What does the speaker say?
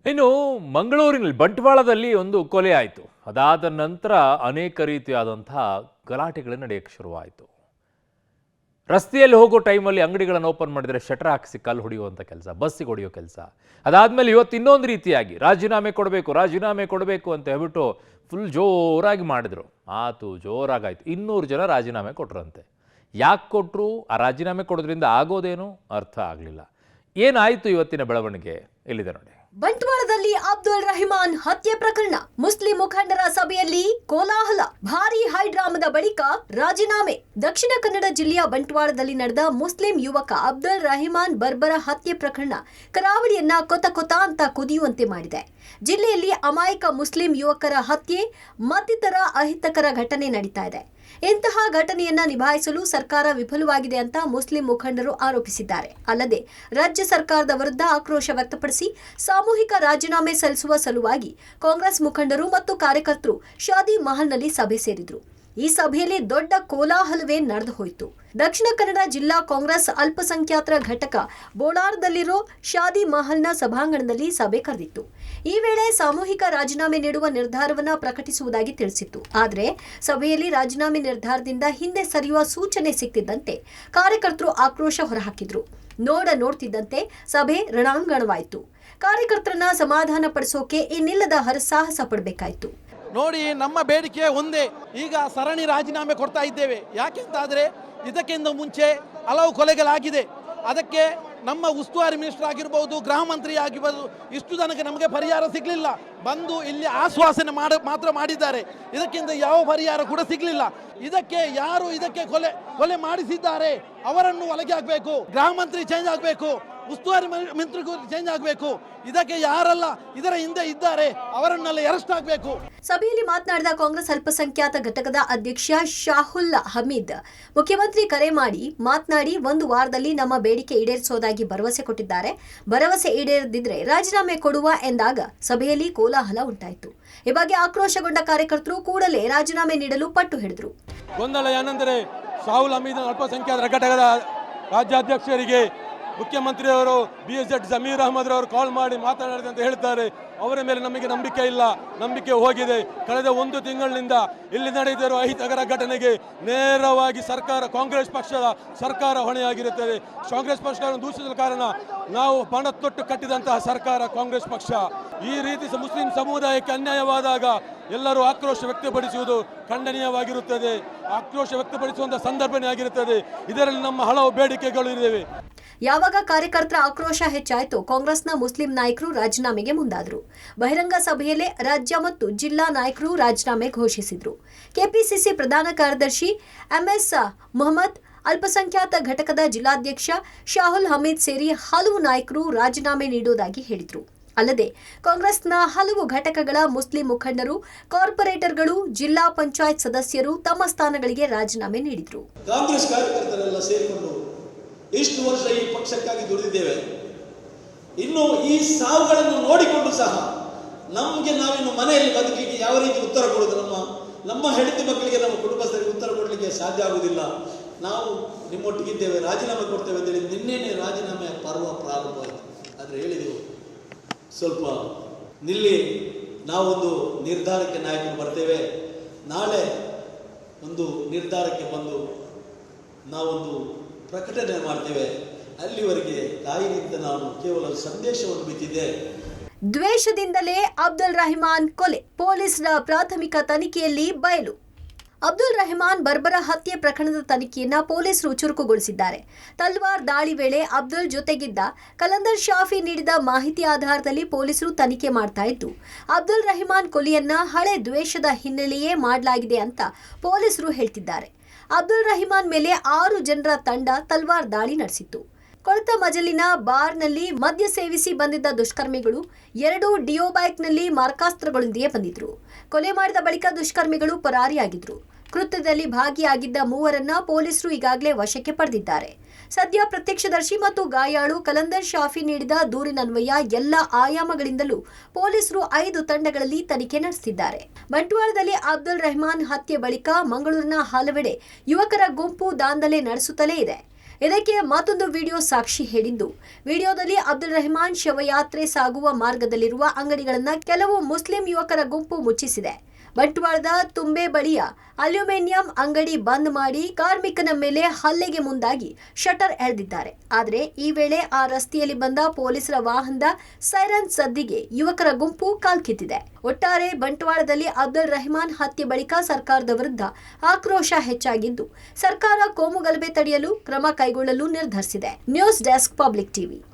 ಇನ್ನು ಮಂಗಳೂರಿನಲ್ಲಿ ಬಂಟ್ವಾಳದಲ್ಲಿ ಒಂದು ಕೊಲೆ ಆಯಿತು. ಅದಾದ ನಂತರ ಅನೇಕ ರೀತಿಯಾದಂತಹ ಗಲಾಟೆಗಳು ನಡೆಯಕ್ಕೆ ಶುರುವಾಯಿತು. ರಸ್ತೆಯಲ್ಲಿ ಹೋಗೋ ಟೈಮಲ್ಲಿ ಅಂಗಡಿಗಳನ್ನು ಓಪನ್ ಮಾಡಿದರೆ ಶಟರ್ ಹಾಕಿಸಿ ಕಲ್ಲು ಹೊಡೆಯುವಂಥ ಕೆಲಸ, ಬಸ್ಸಿಗೆ ಹೊಡೆಯೋ ಕೆಲಸ. ಅದಾದಮೇಲೆ ಇವತ್ತು ಇನ್ನೊಂದು ರೀತಿಯಾಗಿ ರಾಜೀನಾಮೆ ಕೊಡಬೇಕು ಅಂತ ಹೇಳ್ಬಿಟ್ಟು ಫುಲ್ ಜೋರಾಗಿ ಮಾಡಿದ್ರು. ಆತು, ಜೋರಾಗಾಯ್ತು. 200 ಜನ ರಾಜೀನಾಮೆ ಕೊಟ್ರಂತೆ. ಯಾಕೆ ಕೊಟ್ಟರು, ಆ ರಾಜೀನಾಮೆ ಕೊಡೋದ್ರಿಂದ ಆಗೋದೇನು ಅರ್ಥ ಆಗಲಿಲ್ಲ. ಏನಾಯಿತು ಇವತ್ತಿನ ಬೆಳವಣಿಗೆ ಇಲ್ಲಿದೆ ನೋಡಿ. ಬಂಟ್ವಾಳದಲ್ಲಿ ಅಬ್ದುಲ್ ರಹಿಮಾನ್ ಹತ್ಯೆ ಪ್ರಕರಣ, ಮುಸ್ಲಿಂ ಮುಖಂಡರ ಸಭೆಯಲ್ಲಿ ಕೋಲಾಹಲ, ಭಾರೀ ಹೈಡ್ರಾಮದ ಬಳಿಕ ರಾಜೀನಾಮೆ. ದಕ್ಷಿಣ ಕನ್ನಡ ಜಿಲ್ಲೆಯ ಬಂಟ್ವಾಳದಲ್ಲಿ ನಡೆದ ಮುಸ್ಲಿಂ ಯುವಕ ಅಬ್ದುಲ್ ರಹಿಮಾನ್ ಬರ್ಬರ ಹತ್ಯೆ ಪ್ರಕರಣ ಕರಾವಳಿಯನ್ನ ಕೊತ ಅಂತ ಕುದಿಯುವಂತೆ ಮಾಡಿದೆ. ಜಿಲ್ಲೆಯಲ್ಲಿ ಅಮಾಯಕ ಮುಸ್ಲಿಂ ಯುವಕರ ಹತ್ಯೆ ಮತ್ತಿತರ ಅಹಿತಕರ ಘಟನೆ ನಡೀತಾ ಇದೆ. ಇಂತಹ ಘಟನೆಯನ್ನ ನಿಭಾಯಿಸಲು ಸರ್ಕಾರ ವಿಫಲವಾಗಿದೆ ಅಂತ ಮುಸ್ಲಿಂ ಮುಖಂಡರು ಆರೋಪಿಸಿದ್ದಾರೆ. ಅಲ್ಲದೆ ರಾಜ್ಯ ಸರ್ಕಾರದ ವಿರುದ್ಧ ಆಕ್ರೋಶ ವ್ಯಕ್ತಪಡಿಸಿ ಸಾಮೂಹಿಕ ರಾಜೀನಾಮೆ ಸಲ್ಲಿಸುವ ಸಲುವಾಗಿ ಕಾಂಗ್ರೆಸ್ ಮುಖಂಡರು ಮತ್ತು ಕಾರ್ಯಕರ್ತರು ಶಾದಿ ಮಹಲ್ನಲ್ಲಿ ಸಭೆ ಸೇರಿದ್ರು. ಈ ಸಭೆಯಲ್ಲಿ ದೊಡ್ಡ ಕೋಲಾಹಲವೇ ನಡೆದು ಹೋಯಿತು. ದಕ್ಷಿಣ ಕನ್ನಡ ಜಿಲ್ಲಾ ಕಾಂಗ್ರೆಸ್ ಅಲ್ಪಸಂಖ್ಯಾತರ ಘಟಕ ಬೋಳಾರದಲ್ಲಿರೋ ಶಾದಿ ಮಹಲ್ನ ಸಭಾಂಗಣದಲ್ಲಿ ಸಭೆ ಕರೆದಿತ್ತು. ಈ ವೇಳೆ ಸಾಮೂಹಿಕ ರಾಜೀನಾಮೆ ನೀಡುವ ನಿರ್ಧಾರವನ್ನ ಪ್ರಕಟಿಸುವುದಾಗಿ ತಿಳಿಸಿತ್ತು. ಆದರೆ ಸಭೆಯಲ್ಲಿ ರಾಜೀನಾಮೆ ನಿರ್ಧಾರದಿಂದ ಹಿಂದೆ ಸರಿಯುವ ಸೂಚನೆ ಸಿಕ್ತಿದ್ದಂತೆ ಕಾರ್ಯಕರ್ತರು ಆಕ್ರೋಶ ಹೊರಹಾಕಿದ್ರು. ನೋಡ್ತಿದ್ದಂತೆ ಸಭೆ ರಣಾಂಗಣವಾಯಿತು. ಕಾರ್ಯಕರ್ತರನ್ನ ಸಮಾಧಾನ ಪಡಿಸೋಕೆ ಇನ್ನಿಲ್ಲದ ಹರಸಾಹಸ ಪಡಬೇಕಾಯಿತು. ನೋಡಿ, ನಮ್ಮ ಬೇಡಿಕೆ ಒಂದೇ, ಈಗ ಸರಣಿ ರಾಜೀನಾಮೆ ಕೊಡ್ತಾ ಇದ್ದೇವೆ. ಯಾಕೆಂತಾದರೆ ಇದಕ್ಕಿಂತ ಮುಂಚೆ ಹಲವು ಕೊಲೆಗಳಾಗಿದೆ. ಅದಕ್ಕೆ ನಮ್ಮ ಉಸ್ತುವಾರಿ ಮಿನಿಸ್ಟರ್ ಆಗಿರ್ಬೋದು, ಗೃಹ ಮಂತ್ರಿ ಆಗಿರ್ಬೋದು, ಇಷ್ಟು ತನಕ ನಮಗೆ ಪರಿಹಾರ ಸಿಗಲಿಲ್ಲ. ಬಂದು ಇಲ್ಲಿ ಆಶ್ವಾಸನೆ ಮಾತ್ರ ಮಾಡಿದ್ದಾರೆ. ಇದಕ್ಕಿಂತ ಯಾವ ಪರಿಹಾರ ಕೂಡ ಸಿಗಲಿಲ್ಲ. ಇದಕ್ಕೆ ಯಾರು ಇದಕ್ಕೆ ಕೊಲೆ ಮಾಡಿಸಿದ್ದಾರೆ ಅವರನ್ನು ಒಳಗೆ ಹಾಕಬೇಕು. ಗೃಹ ಮಂತ್ರಿ ಚೇಂಜ್ ಆಗಬೇಕು, ಉಸ್ತುವಾರಿ ಮಂತ್ರಿ ಚೇಂಜ್ ಆಗಬೇಕು. ಇದಕ್ಕೆ ಯಾರೆಲ್ಲ ಇದರ ಹಿಂದೆ ಇದ್ದಾರೆ ಅವರನ್ನೆಲ್ಲ ಅರೆಸ್ಟ್ ಆಗಬೇಕು. ಸಭೆಯಲ್ಲಿ ಮಾತನಾಡಿದ ಕಾಂಗ್ರೆಸ್ ಅಲ್ಪಸಂಖ್ಯಾತ ಘಟಕದ ಅಧ್ಯಕ್ಷ ಶಾಹುಲ್ ಹಮೀದ್, ಮುಖ್ಯಮಂತ್ರಿ ಕರೆ ಮಾಡಿ ಮಾತನಾಡಿ 1 ವಾರದಲ್ಲಿ ನಮ್ಮ ಬೇಡಿಕೆ ಈಡೇರಿಸುವುದಾಗಿ ಭರವಸೆ ಕೊಟ್ಟಿದ್ದಾರೆ. ಭರವಸೆ ಈಡೇರದಿದ್ರೆ ರಾಜೀನಾಮೆ ಕೊಡುವ ಎಂದಾಗ ಸಭೆಯಲ್ಲಿ ಕೋಲಾಹಲ ಉಂಟಾಯಿತು. ಈ ಬಗ್ಗೆ ಆಕ್ರೋಶಗೊಂಡ ಕಾರ್ಯಕರ್ತರು ಕೂಡಲೇ ರಾಜೀನಾಮೆ ನೀಡಲು ಪಟ್ಟು ಹಿಡಿದರು. ಗೊಂದಲ ಏನೆಂದರೆ, ಶಾಹುಲ್ ಹಮೀದ್ ಅಲ್ಪಸಂಖ್ಯಾತರ ಘಟಕದ ರಾಜ್ಯಾಧ್ಯಕ್ಷರಿಗೆ ಮುಖ್ಯಮಂತ್ರಿಯವರು BZ ಜಮೀರ್ ಅಹಮದ್ ಅವರು ಕಾಲ್ ಮಾಡಿ ಮಾತನಾಡಿದೆ ಅಂತ ಹೇಳ್ತಾರೆ. ಅವರ ಮೇಲೆ ನಮಗೆ ನಂಬಿಕೆ ಇಲ್ಲ, ನಂಬಿಕೆ ಹೋಗಿದೆ. ಕಳೆದ 1 ತಿಂಗಳಿನಿಂದ ಇಲ್ಲಿ ನಡೆದಿರುವ ಅಹಿತಕರ ಘಟನೆಗೆ ನೇರವಾಗಿ ಕಾಂಗ್ರೆಸ್ ಪಕ್ಷದ ಸರ್ಕಾರ ಹೊಣೆಯಾಗಿರುತ್ತದೆ. ಕಾಂಗ್ರೆಸ್ ಪಕ್ಷವನ್ನು ದೂಷಿಸುವ ಕಾರಣ ನಾವು ಪಣ ತೊಟ್ಟು ಕಟ್ಟಿದಂತಹ ಸರ್ಕಾರ ಕಾಂಗ್ರೆಸ್ ಪಕ್ಷ. ಈ ರೀತಿ ಮುಸ್ಲಿಂ ಸಮುದಾಯಕ್ಕೆ ಅನ್ಯಾಯವಾದಾಗ ಎಲ್ಲರೂ ಆಕ್ರೋಶ ವ್ಯಕ್ತಪಡಿಸುವುದು ಖಂಡನೀಯವಾಗಿರುತ್ತದೆ. ಆಕ್ರೋಶ ವ್ಯಕ್ತಪಡಿಸುವಂತಹ ಸಂದರ್ಭನೇ ಆಗಿರುತ್ತದೆ. ಇದರಲ್ಲಿ ನಮ್ಮ ಹಲವು ಬೇಡಿಕೆಗಳು ಇವೆ. ಯಾವಾಗ ಕಾರ್ಯಕರ್ತರ ಆಕ್ರೋಶ ಹೆಚ್ಚಾಯಿತು, ಕಾಂಗ್ರೆಸ್ನ ಮುಸ್ಲಿಂ ನಾಯಕರು ರಾಜೀನಾಮೆಗೆ ಮುಂದಾದರು. ಬಹಿರಂಗ ಸಭೆಯಲ್ಲೇ ರಾಜ್ಯ ಮತ್ತು ಜಿಲ್ಲಾ ನಾಯಕರು ರಾಜೀನಾಮೆ ಘೋಷಿಸಿದ್ರು. ಕೆಪಿಸಿಸಿ ಪ್ರಧಾನ ಕಾರ್ಯದರ್ಶಿ MS ಮೊಹಮ್ಮದ್, ಅಲ್ಪಸಂಖ್ಯಾತ ಘಟಕದ ಜಿಲ್ಲಾಧ್ಯಕ್ಷ ಶಾಹುಲ್ ಹಮೀದ್ ಸೇರಿ ಹಲವು ನಾಯಕರು ರಾಜೀನಾಮೆ ನೀಡುವುದಾಗಿ ಹೇಳಿದರು. ಅಲ್ಲದೆ ಕಾಂಗ್ರೆಸ್ನ ಹಲವು ಘಟಕಗಳ ಮುಸ್ಲಿಂ ಮುಖಂಡರು, ಕಾರ್ಪೊರೇಟರ್ಗಳು, ಜಿಲ್ಲಾ ಪಂಚಾಯತ್ ಸದಸ್ಯರು ತಮ್ಮ ಸ್ಥಾನಗಳಿಗೆ ರಾಜೀನಾಮೆ ನೀಡಿದರು. ಕಾಂಗ್ರೆಸ್ ಕಾರ್ಯಕರ್ತರೆಲ್ಲ ಸೇರಿಕೊಂಡು ಇಷ್ಟು ವರ್ಷ ಈ ಪಕ್ಷಕ್ಕಾಗಿ ದುಡಿದಿದ್ದೇವೆ. ಇನ್ನು ಈ ಸಾವುಗಳನ್ನು ನೋಡಿಕೊಂಡು ಸಹ ನಮಗೆ ನಾವಿನ್ನು ಮನೆಯಲ್ಲಿ ಬದುಕಲಿಕ್ಕೆ ಯಾವ ರೀತಿ ಉತ್ತರ ಕೊಡೋದು, ನಮ್ಮ ಹೆಂಡತಿ ಮಕ್ಕಳಿಗೆ, ನಮ್ಮ ಕುಟುಂಬಸ್ಥರಿಗೆ ಉತ್ತರ ಕೊಡಲಿಕ್ಕೆ ಸಾಧ್ಯ ಆಗುವುದಿಲ್ಲ. ನಾವು ನಿಮ್ಮೊಟ್ಟಿಗಿದ್ದೇವೆ, ರಾಜೀನಾಮೆ ಕೊಡ್ತೇವೆ ಅಂತೇಳಿ ನಿನ್ನೆನೇ ರಾಜೀನಾಮೆ ಪರ್ವ ಪ್ರಾರಂಭವಾಯಿತು. ಆದರೆ ಹೇಳಿದೆವು, ಸ್ವಲ್ಪ ನಿಲ್ಲಿ, ನಾವೊಂದು ನಿರ್ಧಾರಕ್ಕೆ ನಾಯಕರು ಬರ್ತೇವೆ. ನಾಳೆ ಒಂದು ನಿರ್ಧಾರಕ್ಕೆ ಬಂದು ನಾವೊಂದು ಪ್ರಕಟಣೆ ಮಾಡ್ತೇವೆ. ಅಲ್ಲಿವರೆಗೆ ತಾಯಿನಿಂದ ನಾನು ಕೇವಲ ಸಂದೇಶವನ್ನು ಬಿತ್ತಿದ್ದೆ. ದ್ವೇಷದಿಂದಲೇ ಅಬ್ದುಲ್ ರಹಿಮಾನ್ ಕೊಲೆ, ಪೊಲೀಸರ ಪ್ರಾಥಮಿಕ ತನಿಖೆಯಲ್ಲಿ ಬಯಲು. ಅಬ್ದುಲ್ ರಹಿಮಾನ್ ಬರ್ಬರ ಹತ್ಯೆ ಪ್ರಕರಣದ ತನಿಖೆಯನ್ನ ಪೊಲೀಸರು ಚುರುಕುಗೊಳಿಸಿದ್ದಾರೆ. ತಲ್ವಾರ್ ದಾಳಿ ವೇಳೆ ಅಬ್ದುಲ್ ಜೊತೆಗಿದ್ದ ಕಲಂದರ್ ಶಾಫಿ ನೀಡಿದ ಮಾಹಿತಿ ಆಧಾರದಲ್ಲಿ ಪೊಲೀಸರು ತನಿಖೆ ಮಾಡ್ತಾ ಇದ್ದು, ಅಬ್ದುಲ್ ರಹಿಮಾನ್ ಕೊಲೆಯನ್ನ ಹಳೆ ದ್ವೇಷದ ಹಿನ್ನೆಲೆಯೇ ಮಾಡಲಾಗಿದೆ ಅಂತ ಪೊಲೀಸರು ಹೇಳ್ತಿದ್ದಾರೆ. ಅಬ್ದುಲ್ ರಹಿಮಾನ್ ಮೇಲೆ 6 ಜನರ ತಂಡ ತಲ್ವಾರ್ ದಾಳಿ ನಡೆಸಿತ್ತು. ಕೊಳತ ಮಜಲಿನ ಬಾರ್ನಲ್ಲಿ ಮದ್ಯ ಸೇವಿಸಿ ಬಂದಿದ್ದ ದುಷ್ಕರ್ಮಿಗಳು 2 ಡಿಯೋ ಬೈಕ್ನಲ್ಲಿ ಮಾರಕಾಸ್ತ್ರಗಳೊಂದಿಗೆ ಬಂದಿದ್ರು. ಕೊಲೆ ಮಾಡಿದ ಬಳಿಕ ದುಷ್ಕರ್ಮಿಗಳು ಪರಾರಿಯಾಗಿದ್ರು. ಕೃತ್ಯದಲ್ಲಿ ಭಾಗಿಯಾಗಿದ್ದ 3ರನ್ನ ಪೊಲೀಸರು ಈಗಾಗಲೇ ವಶಕ್ಕೆ ಪಡೆದಿದ್ದಾರೆ. ಸದ್ಯ ಪ್ರತ್ಯಕ್ಷದರ್ಶಿ ಮತ್ತು ಗಾಯಾಳು ಕಲಂದರ್ ಶಾಫಿ ನೀಡಿದ ದೂರಿನನ್ವಯ ಎಲ್ಲ ಆಯಾಮಗಳಿಂದಲೂ ಪೊಲೀಸರು 5 ತಂಡಗಳಲ್ಲಿ ತನಿಖೆ ನಡೆಸುತ್ತಿದ್ದಾರೆ. ಬಂಟ್ವಾಳದಲ್ಲಿ ಅಬ್ದುಲ್ ರಹಿಮಾನ್ ಹತ್ಯೆ ಬಳಿಕ ಮಂಗಳೂರಿನ ಹಲವೆಡೆ ಯುವಕರ ಗುಂಪು ದಾಂಧಲೆ ನಡೆಸುತ್ತಲೇ ಇದೆ. ಇದಕ್ಕೆ ಮತ್ತೊಂದು ವಿಡಿಯೋ ಸಾಕ್ಷಿ ಹೇಳಿದ್ದು, ವಿಡಿಯೋದಲ್ಲಿ ಅಬ್ದುಲ್ ರೆಹಮಾನ್ ಶವಯಾತ್ರೆ ಸಾಗುವ ಮಾರ್ಗದಲ್ಲಿರುವ ಅಂಗಡಿಗಳನ್ನು ಕೆಲವು ಮುಸ್ಲಿಂ ಯುವಕರ ಗುಂಪು ಮುಚ್ಚಿಸಿದೆ. ಬಂಟ್ವಾಳದ ತುಂಬೆ ಬಳಿಯ ಅಲ್ಯೂಮಿನಿಯಂ ಅಂಗಡಿ ಬಂದ್ ಮಾಡಿ ಕಾರ್ಮಿಕನ ಮೇಲೆ ಹಲ್ಲೆಗೆ ಮುಂದಾಗಿ ಶಟರ್ ಎಳೆದಿದ್ದಾರೆ. ಆದರೆ ಈ ವೇಳೆ ಆ ರಸ್ತೆಯಲ್ಲಿ ಬಂದ ಪೊಲೀಸರ ವಾಹನದ ಸೈರನ್ ಸದ್ದಿಗೆ ಯುವಕರ ಗುಂಪು ಕಾಲ್ಕಿತ್ತಿದೆ. ಒಟ್ಟಾರೆ ಬಂಟ್ವಾಳದಲ್ಲಿ ಅಬ್ದುಲ್ ರೆಹಮಾನ್ ಹತ್ಯೆ ಬಳಿಕ ಸರ್ಕಾರದ ವಿರುದ್ಧ ಆಕ್ರೋಶ ಹೆಚ್ಚಾಗಿದ್ದು, ಸರ್ಕಾರ ಕೋಮು ಗಲಭೆ ತಡೆಯಲು ಕ್ರಮ ಕೈಗೊಳ್ಳಲು ನಿರ್ಧರಿಸಿದೆ. News desk, public TV.